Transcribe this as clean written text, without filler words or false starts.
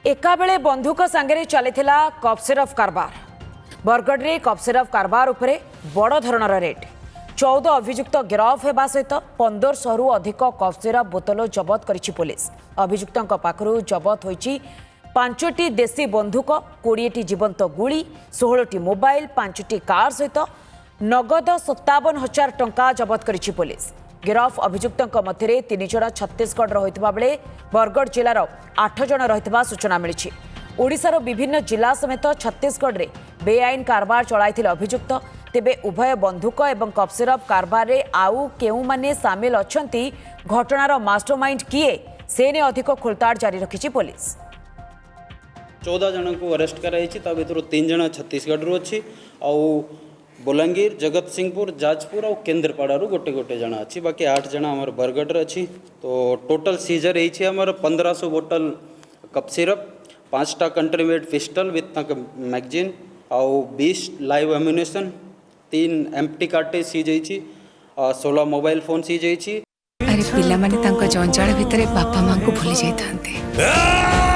एका बेले बंधुक सांगे चलीथिला कप सिरफ कारबार। बरगढ़ रे कप सिरफ कारबार उपरे बड़ धरणर रेड। 14 अभियुक्त गिरफ होगा सहित 1500 रु अधिक कप सिरफ बोतल जबत करिछि पुलिस। अभियुक्तों पाखरु जबत होइछि 5टी देशी बंधुक, 20टी जीवंत गुली, 16टी मोबाइल, 5टी कार सहित नगद 57,000 टंका जबत करिछि पुलिस। गिरफ अभियुक्तों मध्य 3 जन छत्तीसगढ़ होइतिबा बेले बरगढ़ जिलार 8 जन रहितबा सूचना मिली। ओडिशार विभिन्न जिला समेत छत्तीसगढ़ में बेआईन कारबार चलाइथिले अभियुक्त। तेबे उभय बंधुक एवं कप सिरफ कारबार रे आउ केउ माने सामिल अछंती, घटनार मास्टरमाइंड किए से ने अधिक खोलताड़ जारी रखिछि पुलिस। 14 जन को अरेस्ट कराई, भर 3 जन छत्तीसगढ़ रु अच्छी, बलांगीर, जगत सिंहपुर, जाजपुर और केन्द्रपाड़ा गोटे गोटे जन अच्छी, बाकी 8 जन आम बरगढ़ अच्छी। तो टोटल सीजर होमर 1500 बोतल कप सिरप, 5टा country made pistol with magazine आउ 20 live ammunition, 3 empty cartridge seize होती, 16 मोबाइल फोन सीज होती। अरे पिला माने तांका जंजाल भितरे बापा मां को भूली जाइथांते।